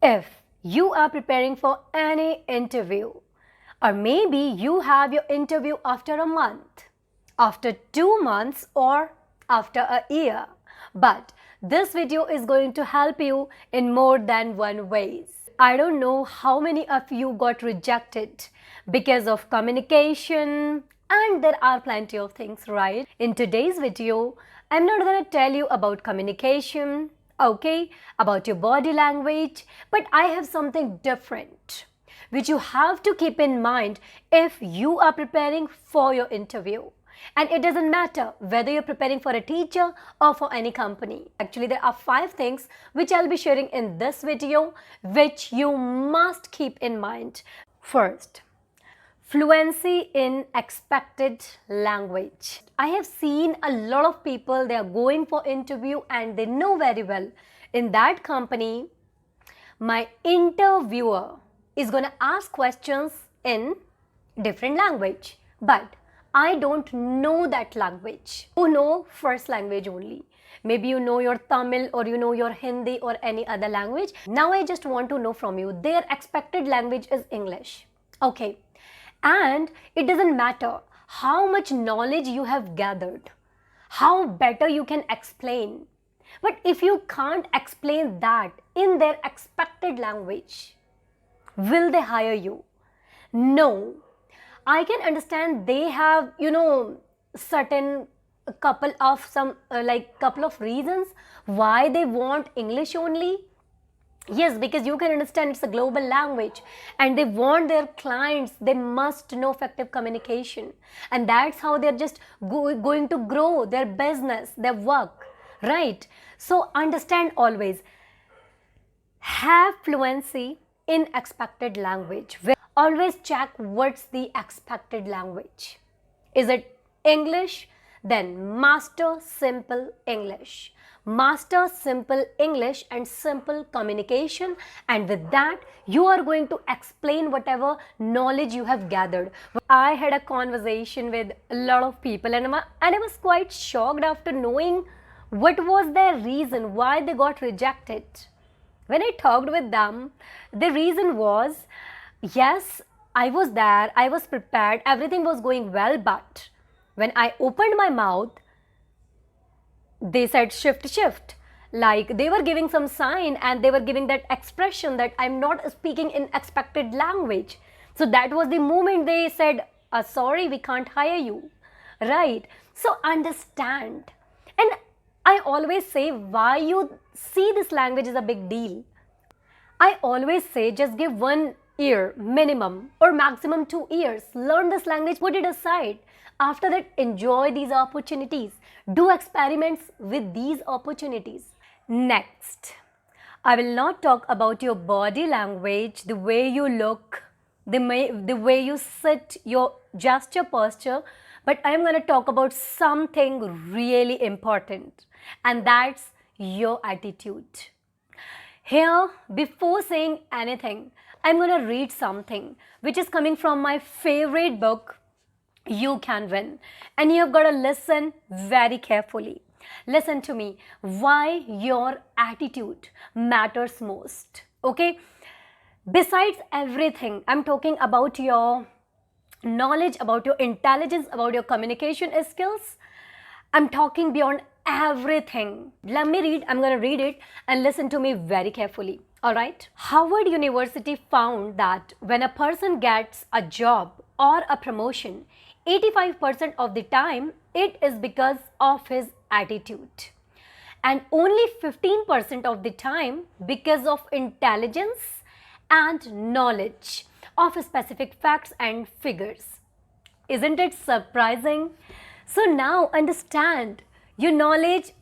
If you are preparing for any interview, or maybe you have your interview after a month, after 2 months, or after a year, but this video is going to help you in more than one ways. I don't know how many of you got rejected because of communication, and there are plenty of things, right? In today's video, I'm not going to tell you about communication, okay, about your body language, but I have something different which you have to keep in mind if you are preparing for your interview. And it doesn't matter whether you're preparing for a teacher or for any company. Actually, there are 5 things which I'll be sharing in this video which you must keep in mind. First, fluency in expected language. I have seen a lot of people, they are going for interview and they know very well in that company my interviewer is going to ask questions in different language, but I don't know that language. You know first language only. Maybe you know your Tamil or you know your Hindi or any other language. Now I just want to know from you, their expected language is English. Okay. And it doesn't matter how much knowledge you have gathered, how better you can explain. But if you can't explain that in their expected language, will they hire you? No. I can understand they have, certain couple of reasons why they want English only. Yes, because you can understand it's a global language and they want their clients, they must know effective communication. And that's how they're just going to grow their business, their work, right? So understand always, have fluency in expected language. Always check what's the expected language. Is it English? Then master simple English. Master simple English and simple communication, and with that you are going to explain whatever knowledge you have gathered. I had a conversation with a lot of people and I was quite shocked after knowing what was their reason why they got rejected. When I talked with them, the reason was, yes, I was there, I was prepared, everything was going well, but when I opened my mouth, they said shift. Like they were giving some sign and they were giving that expression that I'm not speaking in expected language. So that was the moment they said, sorry, we can't hire you. Right? So understand. And I always say why you see this language is a big deal. I always say just give 1 year minimum or maximum 2 years. Learn this language, put it aside. After that, enjoy these opportunities. Do experiments with these opportunities. Next, I will not talk about your body language, the way you look, the way you sit, your gesture, posture, but I am going to talk about something really important, and that's your attitude. Here, before saying anything, I'm going to read something which is coming from my favorite book, You Can Win, and you have got to listen very carefully. Listen to me, why your attitude matters most, okay? Besides everything, I'm talking about your knowledge, about your intelligence, about your communication skills. I'm talking beyond everything. Let me read, I'm going to read it and listen to me very carefully. Alright? Harvard University found that when a person gets a job or a promotion, 85% of the time it is because of his attitude, and only 15% of the time because of intelligence and knowledge of specific facts and figures. Isn't it surprising? So now understand your knowledge,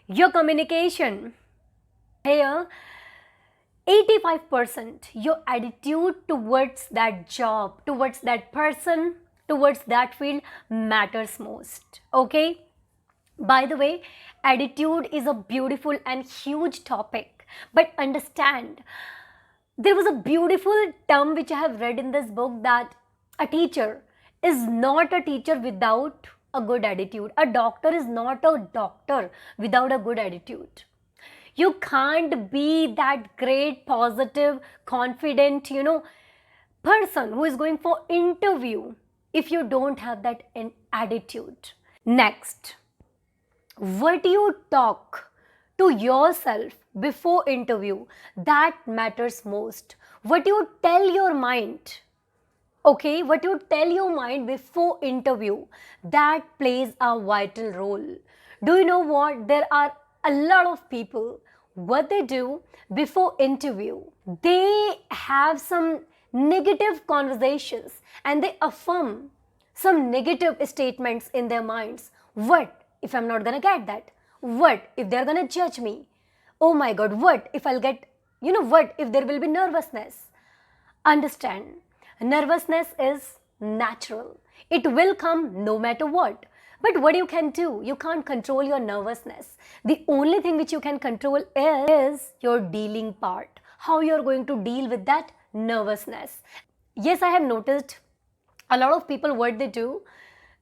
your communication. Here, 85% your attitude towards that job, towards that person, towards that field matters most. Okay? By the way, attitude is a beautiful and huge topic, but understand, there was a beautiful term which I have read in this book that a teacher is not a teacher without a good attitude. A doctor is not a doctor without a good attitude. You can't be that great, positive, confident, person who is going for interview if you don't have that attitude. Next, what you talk to yourself before interview, that matters most. What you tell your mind, okay, what you tell your mind before interview, that plays a vital role. Do you know what? There are a lot of people, what they do before interview, they have some negative conversations and they affirm some negative statements in their minds. What if I'm not gonna get that? What if they're gonna judge me? Oh my god, what if I'll get, what if there will be nervousness? Understand, nervousness is natural. It will come no matter what. But what you can do, you can't control your nervousness. The only thing which you can control is your dealing part. How you're going to deal with that nervousness. Yes, I have noticed a lot of people what they do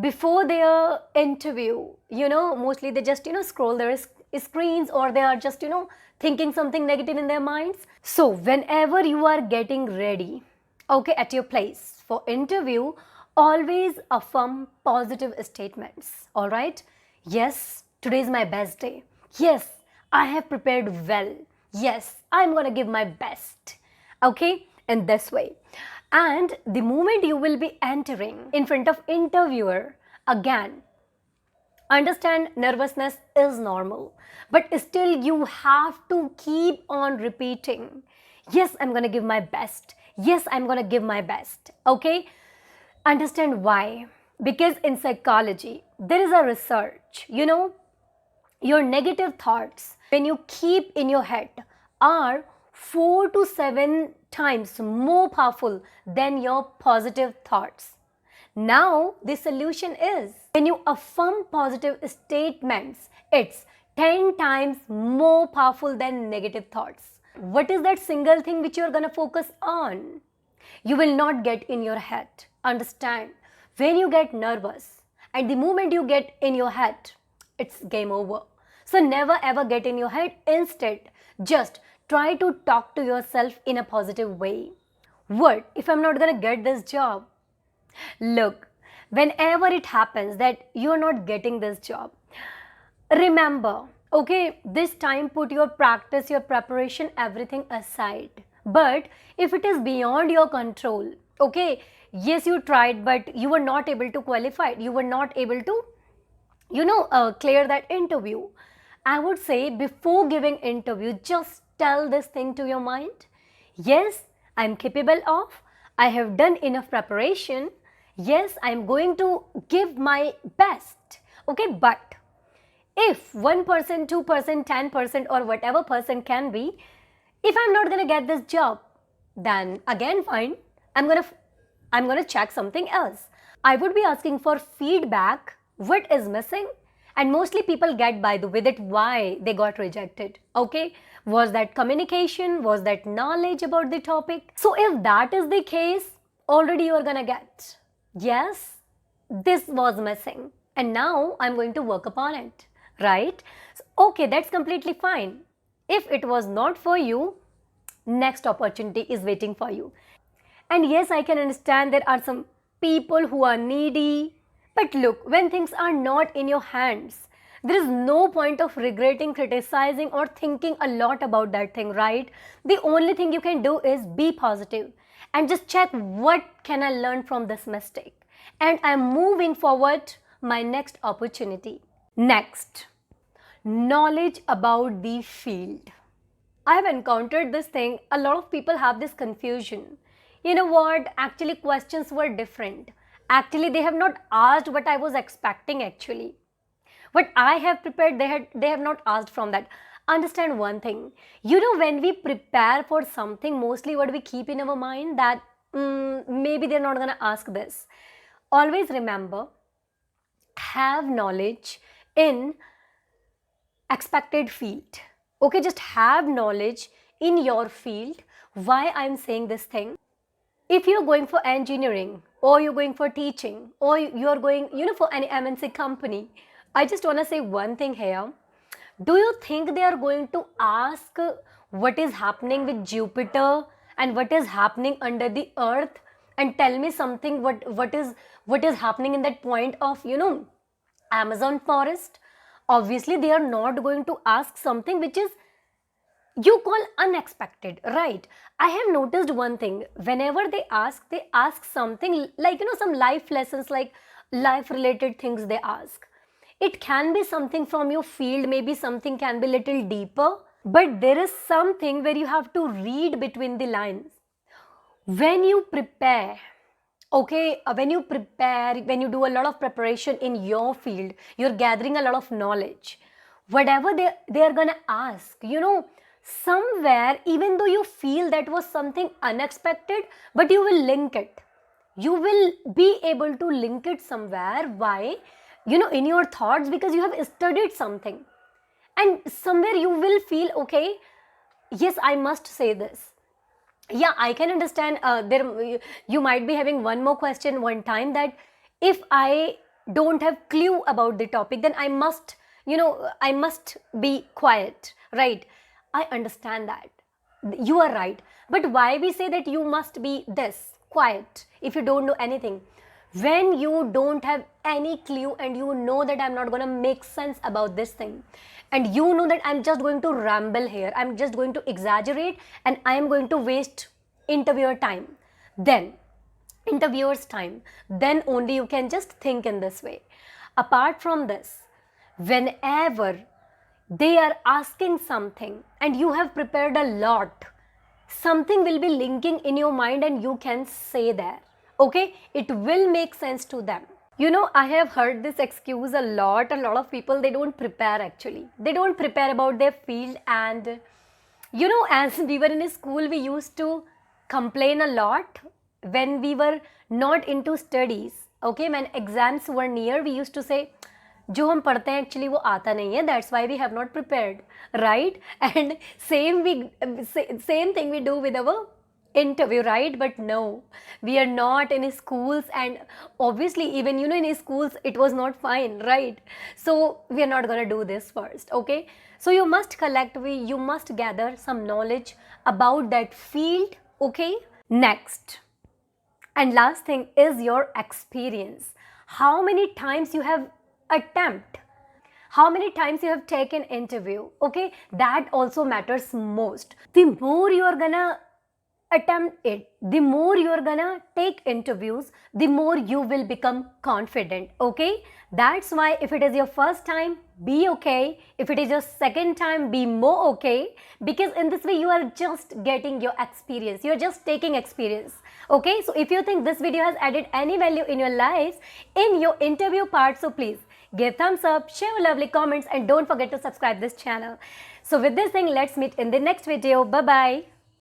before their interview, mostly they just, scroll their screens, or they are just, thinking something negative in their minds. So whenever you are getting ready, okay, at your place for interview, always affirm positive statements. All right? Yes, today is my best day. Yes, I have prepared well. Yes, I'm gonna give my best. Okay? In this way. And the moment you will be entering in front of interviewer, again, understand nervousness is normal, but still you have to keep on repeating, yes, I'm gonna give my best. Yes, I'm gonna give my best. Okay? Understand why? Because in psychology, there is a research, your negative thoughts, when you keep in your head, are 4 to 7 times more powerful than your positive thoughts. Now, the solution is, when you affirm positive statements, it's 10 times more powerful than negative thoughts. What is that single thing which you're gonna focus on? You will not get in your head. Understand, when you get nervous, and the moment you get in your head, it's game over. So never ever get in your head. Instead, just try to talk to yourself in a positive way. What if I'm not gonna get this job? Look, whenever it happens that you're not getting this job, remember, okay, this time put your practice, your preparation, everything aside. But if it is beyond your control, okay, yes, you tried, but you were not able to qualify, you were not able to, clear that interview. I would say before giving interview, just tell this thing to your mind. Yes, I'm capable of, I have done enough preparation. Yes, I'm going to give my best. Okay, but if 1%, 2%, 10%, or whatever percent can be, if I'm not gonna get this job, then again fine, I'm gonna check something else. I would be asking for feedback, what is missing, and mostly people get by the way that why they got rejected. Okay, was that communication, was that knowledge about the topic? So if that is the case, already you're gonna get, yes, this was missing and now I'm going to work upon it, right? So, okay, that's completely fine. If it was not for you, next opportunity is waiting for you. And yes, I can understand there are some people who are needy. But look, when things are not in your hands, there is no point of regretting, criticizing, or thinking a lot about that thing, right? The only thing you can do is be positive and just check what can I learn from this mistake. And I'm moving forward my next opportunity. Next, knowledge about the field. I have encountered this thing. A lot of people have this confusion. You know what? Actually, questions were different. Actually, they have not asked what I was expecting actually. What I have prepared, they have not asked from that. Understand one thing. When we prepare for something, mostly what we keep in our mind that maybe they're not going to ask this. Always remember, have knowledge in expected field. Okay, just have knowledge in your field. Why I'm saying this thing? If you're going for engineering, or you're going for teaching, or you're going, for any MNC company, I just want to say one thing here. Do you think they are going to ask what is happening with Jupiter and what is happening under the earth, and tell me something what is happening in that point of, Amazon forest? Obviously they are not going to ask something which is you call unexpected, right? I have noticed one thing. Whenever they ask something like, some life lessons, like life related things they ask. It can be something from your field, maybe something can be little deeper, but there is something where you have to read between the lines. When you prepare, okay, when you do a lot of preparation in your field, you're gathering a lot of knowledge. Whatever they are gonna ask, somewhere, even though you feel that was something unexpected, but you will link it. You will be able to link it somewhere. Why? In your thoughts, because you have studied something, and somewhere you will feel, okay, yes, I must say this. Yeah, I can understand. There you might be having one more question one time, that if I don't have clue about the topic, then I must be quiet, right? I understand that. You are right. But why we say that you must be this quiet if you don't know anything? When you don't have any clue and you know that I'm not going to make sense about this thing, and you know that I'm just going to ramble here, I'm just going to exaggerate, and I'm going to waste interviewer's time, then only you can just think in this way. Apart from this, whenever they are asking something and you have prepared a lot, something will be linking in your mind and you can say there, okay, it will make sense to them. I have heard this excuse a lot of people, they don't prepare. Actually, they don't prepare about their field. And as we were in school, we used to complain a lot when we were not into studies. Okay, when exams were near, we used to say, जो हम पढ़ते हैं actually वो आता नहीं है, that's why we have not prepared, right? And same thing we do with our interview, right? But no, we are not in schools, and obviously even in schools it was not fine, right? So we are not going to do this first, okay? So you must you must gather some knowledge about that field, okay? Next and last thing is your experience. How many times you have attempt, how many times you have taken interview, okay? That also matters most. The more you are gonna attempt it, the more you are gonna take interviews, the more you will become confident, okay? That's why if it is your first time, be okay. If it is your second time, be more okay, because in this way you are just getting your experience, you are just taking experience, okay? So if you think this video has added any value in your lives, in your interview part, so please give thumbs up, share lovely comments, and don't forget to subscribe this channel. So with this thing, let's meet in the next video. Bye bye.